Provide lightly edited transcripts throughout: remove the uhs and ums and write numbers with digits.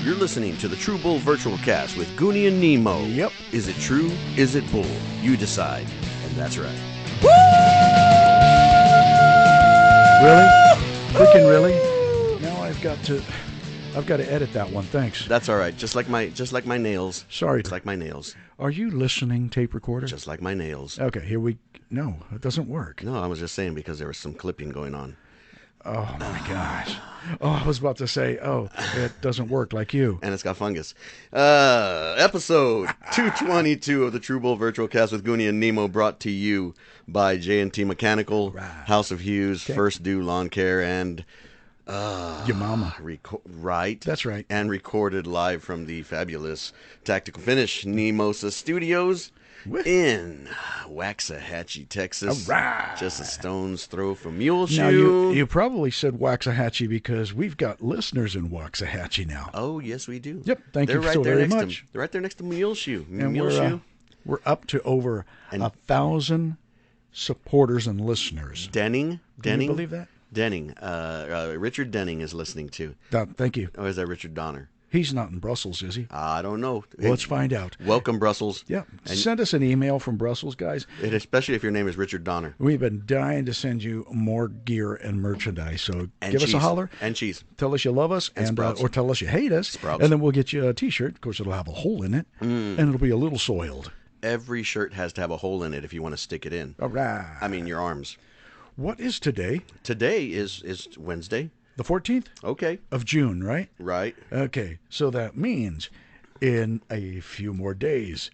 You're listening to the True Bull Virtual Cast with Goonie and Nemo. Yep. Is it true? Is it bull? You decide. And that's right. Really? Freaking really? Now I've got to edit that one. Thanks. That's all right. Just like my nails. Sorry. Just like my nails. Are you listening, tape recorder? Just like my nails. Okay, no, it doesn't work. No, I was just saying because there was some clipping going on. Oh my gosh. Oh, I was about to say, it doesn't work like you. And it's got fungus. Episode 222 of the True Bull Virtual Cast with Goonie and Nemo, brought to you by J&T Mechanical, Right. House of Hughes, First Due Lawn Care, and Your mama. Right. That's right. And recorded live from the fabulous Tactical Finish Nemosa Studios in Waxahachie, Texas. All right. Just a stone's throw from Muleshoe. Now, you probably said Waxahachie because we've got listeners in Waxahachie now. Oh, yes, we do. Yep, thank They're you right so there very next much. They're right there next to Muleshoe. And Muleshoe. we're up to over 1,000 supporters and listeners. Denning. Can you believe that? Denning. Richard Denning is listening too. Thank you. Or is that Richard Donner? He's not in Brussels, is he? I don't know. Well, let's find out. Welcome, Brussels. Yeah. Send us an email from Brussels, guys. Especially if your name is Richard Donner. We've been dying to send you more gear and merchandise, so give us a holler. And cheese. Tell us you love us, or tell us you hate us, Sprouts. and then we'll get you a T-shirt. Of course, it'll have a hole in it, and it'll be a little soiled. Every shirt has to have a hole in it if you want to stick it in. All right. I mean, your arms. What is today? Today is Wednesday. The 14th? Okay. Of June, right? Right. Okay, so that means in a few more days,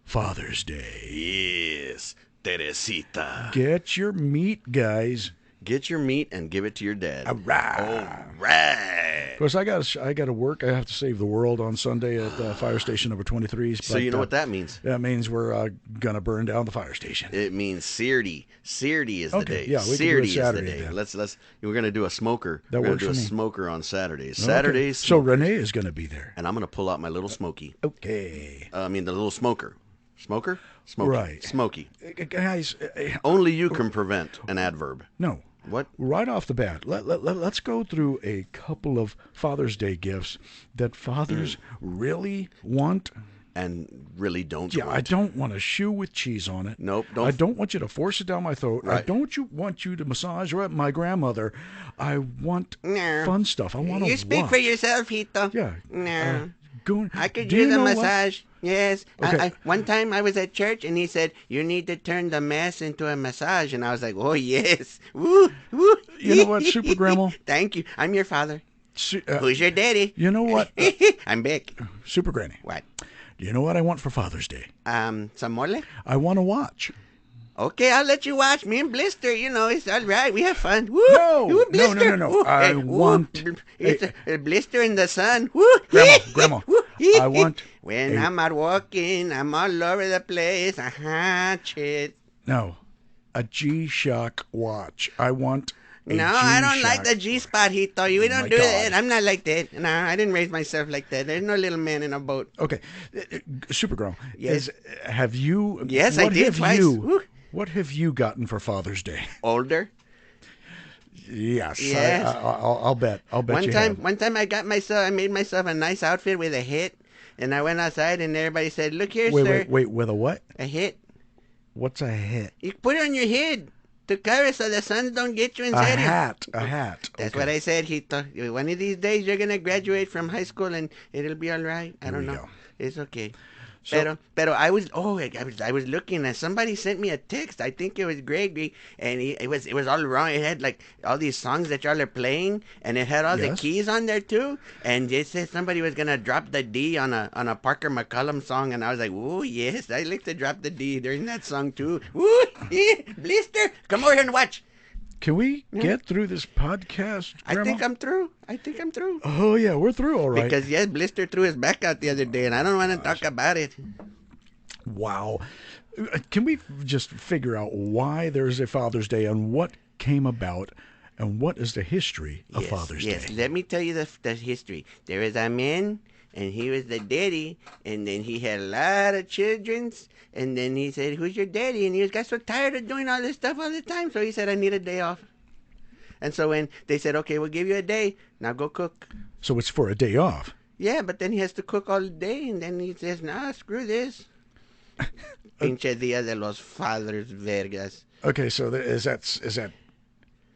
Father's Day. Yes. Teresita. Get your meat, guys. Get your meat and give it to your dad. All right. All right. Of course, I got to work. I have to save the world on Sunday at fire station number 23. So you know what that means? That means we're gonna burn down the fire station. It means Seardy. Seardy is the day. Yeah, we can do it Seardy Saturday is the day. then. We're gonna do a smoker. That we're works gonna do for a me. smoker on Saturdays. Okay. Saturdays. So Renee is gonna be there. And I'm gonna pull out my little smoky. Okay. I mean the little smoker. Smoker? Smoky. Right. Smoky. Guys. Only you can prevent an adverb. No. What? Right off the bat, let's go through a couple of Father's Day gifts that fathers really want. And really don't Yeah, want. I don't want a shoe with cheese on it. Nope. I don't want you to force it down my throat. Right. I don't want you to massage my grandmother. I want fun stuff. I want to You speak watch. for yourself, Hito. Yeah. No. I could use a massage. Yes. Okay. One time I was at church and he said, "You need to turn the mess into a massage." And I was like, "Oh, yes. Woo, woo." You know what, Super Grandma? Thank you. I'm your father. Who's your daddy? You know what? I'm Vic. Super Granny. What? You know what I want for Father's Day? Some mole? I want to watch. Okay, I'll let you watch. Me and Blister, it's all right. We have fun. Woo! No, Woo, no, Blister. no. Woo. I Woo. want... It's a blister in the sun. Woo! Grandma, Woo. I want... When I'm out walking, I'm all over the place. Shit. No, a G-Shock watch. I want a No, I don't like G-Shock. the G-spot, Hito. You Oh don't my do God. that. I'm not like that. No, I didn't raise myself like that. There's no little man in a boat. Okay, Supergirl. Yes. Have you? Yes, I what did have twice. You, Woo. what have you gotten for Father's Day? Older. Yes. Yes. I'll bet. One time I made myself a nice outfit with a hat, and I went outside and everybody said, "Look here, sir." Wait. With a what? A hat. What's a hat? You put it on your head to cover so the sun don't get you A inside. hat. That's Okay. what I said, Hito. One of these days you're gonna graduate from high school and it'll be all right. I don't we know. go. It's okay. So- Pero I was looking and somebody sent me a text. I think it was Gregory, and it was all wrong. It had like all these songs that y'all are playing, and it had all the Yes. keys on there too. And it said somebody was gonna drop the D on a Parker McCollum song, and I was like, "Ooh, yes, I like to drop the D during that song too." Ooh, Blister, come over here and watch. Can we get through this podcast, Grandma? I think I'm through. Oh yeah, we're through all right. Because yes, Blister threw his back out the other day, and I don't want to talk about it. Wow. Can we just figure out why there's a Father's Day and what came about and what is the history of Father's Yes, Day? let me tell you the history. There was a man, and he was the daddy, and then he had a lot of childrens, and then he said, "Who's your daddy?" And he got so tired of doing all this stuff all the time, so he said, "I need a day off." And so when they said, "Okay, we'll give you a day, now go cook." So it's for a day off. Yeah, but then he has to cook all day, and then he says, "Nah, screw this." Pinche Dia de los Fathers Vergas. Okay, so is that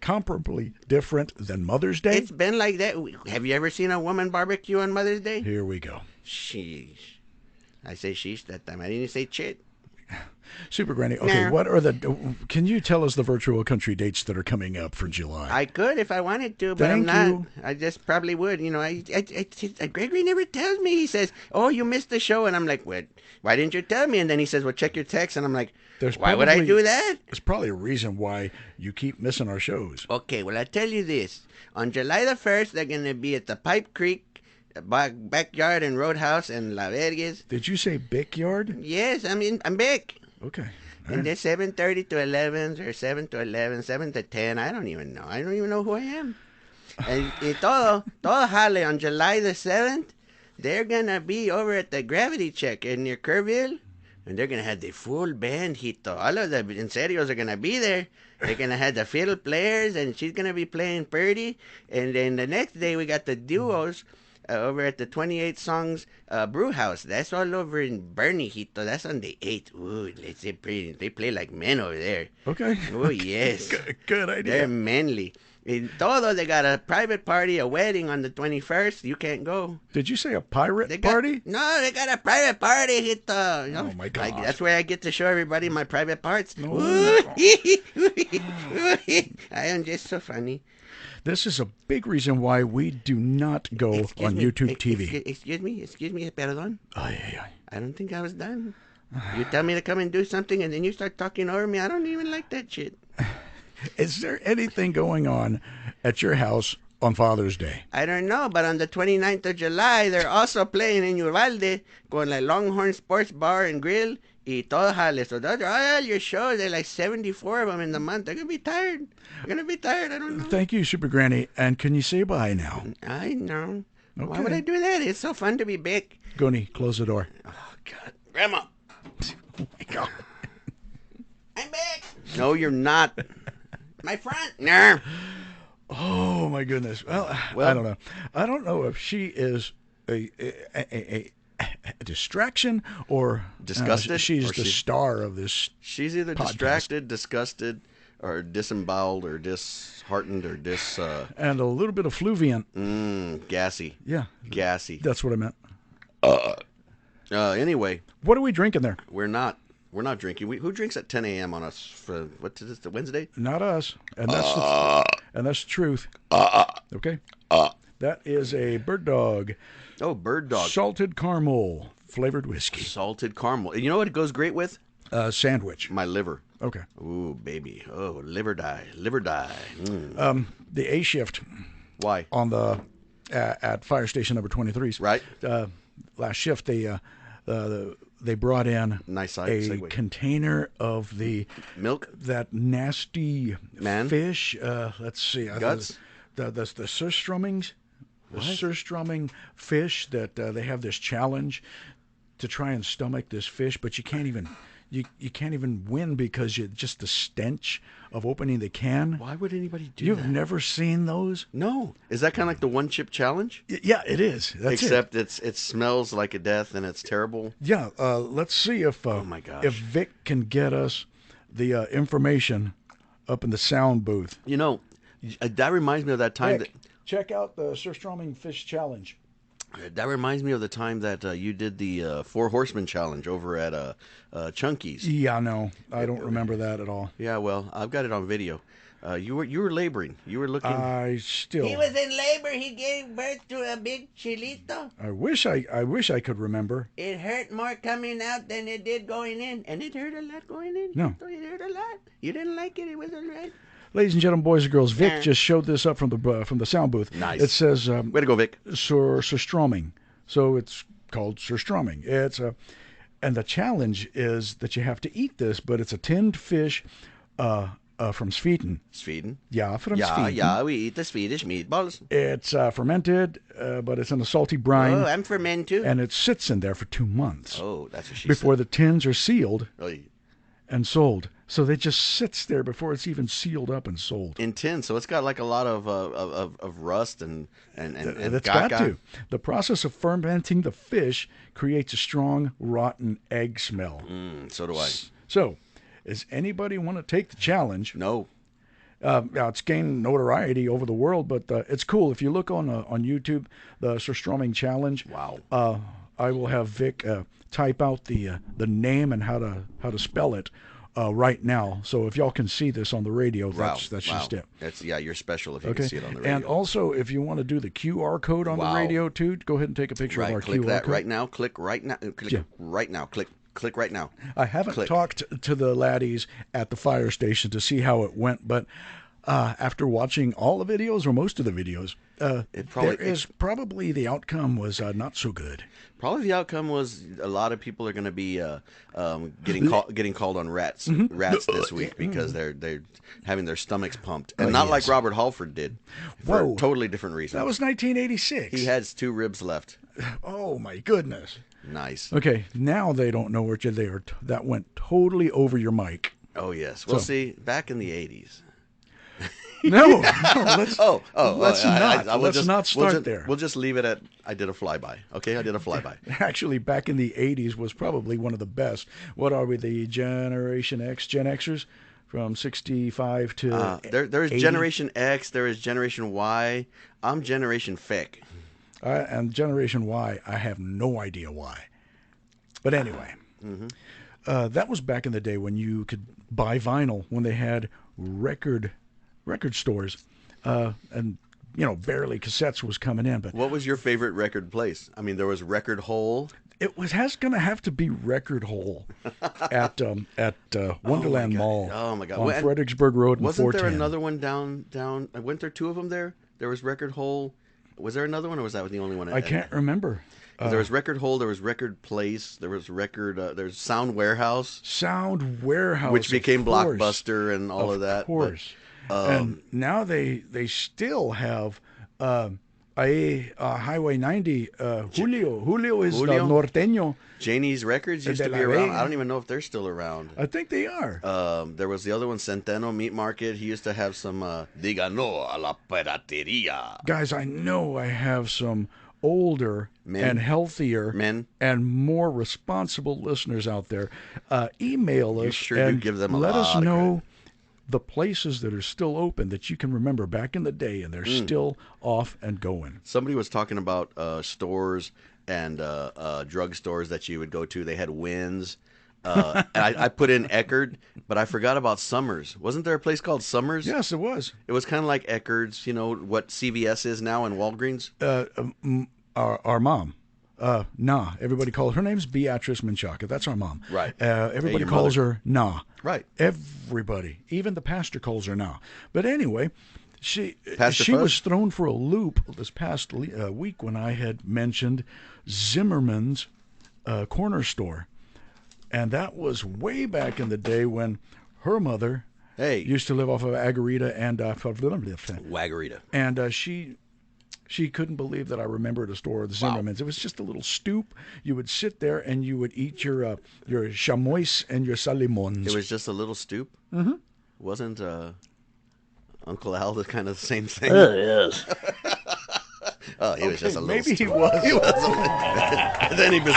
comparably different than Mother's Day? It's been like that. Have you ever seen a woman barbecue on Mother's Day? Here we go. Sheesh. I say sheesh that time. I didn't say chit. Super Granny. Okay, Nah. what are can you tell us the virtual country dates that are coming up for July? I could if I wanted to, but I'm Thank not. you. I just probably would. You know, Gregory never tells me. He says, "Oh, you missed the show," and I'm like, "What? Why didn't you tell me?" And then he says, "Well, check your text," and I'm like, "Why would I do that?" There's probably a reason why you keep missing our shows. Okay, well, I tell you this. On July the 1st, they're going to be at the Pipe Creek Backyard and Roadhouse in La Vergas. Did you say backyard? Yes, I'm back. Okay. And they're 7:30 to 11 or 7 to 11, 7 to 10. I don't even know. I don't even know who I am. And todo jale on July the 7th, they're going to be over at the Gravity Check in near Kerrville. And they're going to have the full band, Hito. All of the en serios are going to be there. They're going to have the fiddle players, and she's going to be playing Purdy. And then the next day, we got the duos over at the 28 Songs Brew House. That's all over in Bernie, Hito. That's on the 8th. Ooh, they play like men over there. Okay. Oh, yes. Good idea. They're manly. In todo, they got a private party, a wedding on the 21st. You can't go. Did you say a pirate They got, party? No, they got a private party, Hito. You know, Oh, my gosh. that's where I get to show everybody my private parts. No. I am just so funny. This is a big reason why we do not go on YouTube TV. Excuse me, perdón. Ay. I don't think I was done. You tell me to come and do something, and then you start talking over me. I don't even like that shit. Is there anything going on at your house on Father's Day? I don't know, but on the 29th of July, they're also playing in Uvalde con la Longhorn Sports Bar and Grill y todo jale. So those are all your shows. There's like 74 of them in the month. They're going to be tired. They're going to be tired. I don't know. Thank you, Super Granny. And can you say bye now? I know. Okay. Why would I do that? It's so fun to be big. Goni, close the door. Oh, God. Grandma. Oh, my God. I'm back. No, you're not. My front. Nah. Oh, my goodness. Well, I don't know. I don't know if she is a distraction or Disgusted? she's Or the she's- star of this. She's either podcast. distracted, disgusted, or disemboweled, or disheartened, or And a little bit of fluviant. gassy. Yeah, Gassy. that's what I meant. Anyway, What are we drinking there? we're not drinking. Who drinks at 10 a.m. on what is this, Wednesday? Not us. And that's the truth. Okay? That is a Bird Dog Oh, Bird Dog. salted caramel flavored whiskey Salted caramel. You know what it goes great with? sandwich. My liver. Okay. Ooh, baby. Oh, liver die. Liver die. Mm. The A shift Why? on the at fire station number 23's. Right. Last shift they brought in Nice a segue. container of Milk? that nasty Man? fish. Let's see. Guts? The surströmmings. The surströmming fish that they have this challenge to try and stomach this fish, but you can't even you can't even win because just the stench of opening the can. Why would anybody do You've that? never seen those? No. Is that kind of like the one chip challenge? Yeah, it is. That's Except it smells like a death and it's terrible. Yeah, let's see if my gosh. if Vic can get us the information up in the sound booth. You know, that reminds me of that time Vic, check out the surströmming fish challenge. that reminds me of the time that you did the Four Horsemen challenge over at Chunky's. Yeah, no, I don't remember that at all. Yeah, well, I've got it on video. You were laboring. You were looking. I He still, was in labor. He gave birth to a big chilito. I wish I could remember. It hurt more coming out than it did going in. And it hurt a lot going in. No. It hurt a lot. You didn't like it. It was all right. Ladies and gentlemen, boys and girls, Vic Yeah. just showed this up from the sound booth. Nice. It says Way to go, Vic. surströmming, so it's called surströmming. It's and the challenge is that you have to eat this, but it's a tinned fish from Sweden. Sweden. Yeah, from Yeah, Sweden. yeah, we eat the Swedish meatballs. It's fermented, but it's in a salty brine, Oh, I'm for men too. and it sits in there for 2 months Oh, that's what she before the tins are sealed said. and sold. So it just sits there before it's even sealed up and sold. In tin, so it's got like a lot of rust and That's got to. The process of fermenting the fish creates a strong, rotten egg smell. So do I. So, does anybody want to take the challenge? No. Now it's gained notoriety over the world, but it's cool. If you look on YouTube, the Surströmming Challenge. Wow. I will have Vic type out the name and how to spell it right now. So if y'all can see this on the radio, that's just it. You're special if you can see it on the radio. And also, if you want to do the QR code on the radio too, go ahead and take a picture of our click QR that code. right now. Click right now. Click right now. Click right now. I haven't talked to the laddies at the fire station to see how it went, but after watching all the videos or most of the videos, probably the outcome was not so good. Probably the outcome was a lot of people are going to be getting called on rats this week because they're having their stomachs pumped, and not like Robert Halford did for totally different reasons. That was 1986. He has 2 ribs left. Oh my goodness. Nice. Okay, now they don't know what they are. That went totally over your mic. Oh yes. Well, see, back in the 80s. No, let's not start there. We'll just leave it at I did a flyby. Okay, I did a flyby. Actually, back in the 80s was probably one of the best. What are we, the Generation X, Gen Xers? From 65 to there's Generation X, there is Generation Y. I'm Generation Fick. And Generation Y, I have no idea why. But anyway, that was back in the day when you could buy vinyl, when they had record stores, and barely cassettes was coming in. But what was your favorite record place? I mean, there was Record Hole. It has going to have to be Record Hole at Wonderland Mall. Oh my God! On Fredericksburg Road. Wasn't there another one down? Weren't there 2 of them there? There was Record Hole. Was there another one, or was that the only one? I can't remember. There was Record Hole. There was Record Place. There was There's Sound Warehouse. Sound Warehouse, which became Blockbuster and all of that. Of course. And now they still have Highway 90. Julio is norteño. Janie's Records used to be around. I don't even know if they're still around. I think they are. There was the other one, Centeno Meat Market. He used to have some Diga no a la pirateria. Guys, I know I have some older and healthier and more responsible listeners out there. Email us. You sure do give them a let lot us of know credit. The places that are still open that you can remember back in the day, and they're still off and going. Somebody was talking about stores and drug stores that you would go to. They had Wynn's. And I put in Eckerd, but I forgot about Summers. Wasn't there a place called Summers? Yes, it was. It was kind of like Eckerd's, what CVS is now and Walgreens? Our mom. Everybody calls her name's Beatrice Menchaca. That's our mom. Right. Everybody calls her Na. Right. Everybody, even the pastor calls her Na. But anyway, she Pastor was thrown for a loop this past week when I had mentioned Zimmerman's corner store, and that was way back in the day when her mother used to live off of Agarita and Wagarita, and she couldn't believe that I remembered a store, the Zimmerman's. It was just a little stoop. You would sit there and you would eat your chamois and your salimons. It was just a little stoop? Mm-hmm. Wasn't Uncle Al the kind of the same thing? Yes. Oh, he was just a little maybe stoop. he was. He was then he was...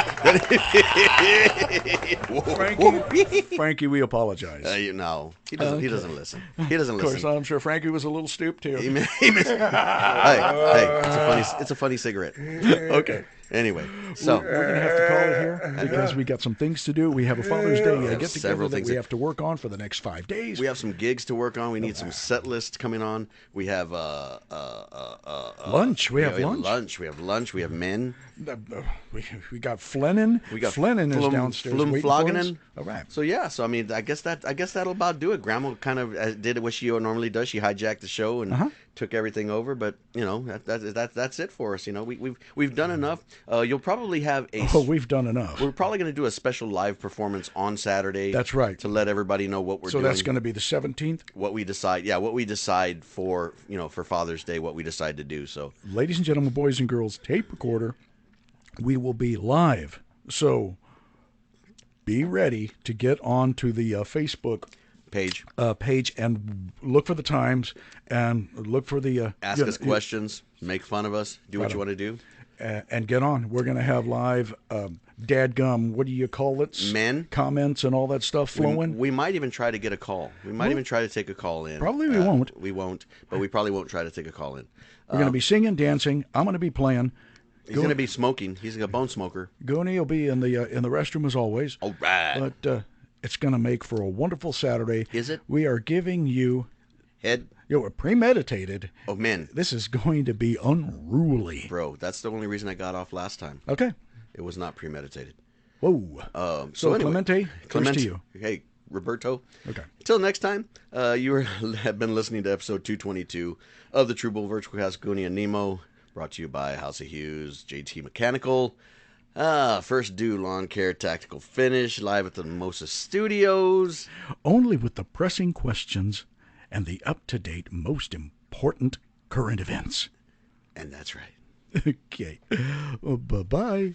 Frankie, we apologize. No, he doesn't. He doesn't listen. He doesn't listen. Of course, I'm sure Frankie was a little stooped too. Hey, it's a funny cigarette. Okay. Anyway, so we're gonna have to call it here because we got some things to do. We have a Father's Day get together that we have to work on for the next 5 days. We have some gigs to work on. We need some set lists coming on. We have lunch. We have lunch. We have lunch. We have men. We got Flennon. Flennon is downstairs waiting for us. All right. So yeah. So I mean, I guess that'll about do it. Grandma kind of did what she normally does. She hijacked the show and took everything over. But that's it for us. We've done enough. You'll probably have we've done enough. We're probably going to do a special live performance on Saturday. That's right. To let everybody know what we're doing. So that's going to be the 17th. What we decide. Yeah. What we decide for for Father's Day. What we decide to do. So, ladies and gentlemen, boys and girls, tape recorder. We will be live. So be ready to get on to the Facebook page, and look for the times, and look for the ask us questions, make fun of us, do what you want to do, and get on. We're going to have live dadgum, what do you call it? Men comments and all that stuff flowing. We might even try to get a call. We might even try to take a call in. Probably we won't. We won't, but we probably won't try to take a call in. We're going to be singing, dancing. I'm going to be playing. He's going to be smoking. He's a bone smoker. Gooney will be in the restroom as always. All right. But it's going to make for a wonderful Saturday. Is it? We are giving you premeditated. Oh, man. This is going to be unruly. Bro, that's the only reason I got off last time. Okay. It was not premeditated. Whoa. So anyway, Clemente, to you. Hey, Roberto. Okay. Until next time, you have been listening to episode 222 of the True Bull Virtual Cast Goonie and Nemo, brought to you by House of Hughes, JT Mechanical. First Due Lawn Care Tactical Finish, live at the Mimosa Studios. Only with the pressing questions and the up-to-date, most important current events. And that's right. Okay. Bye-bye.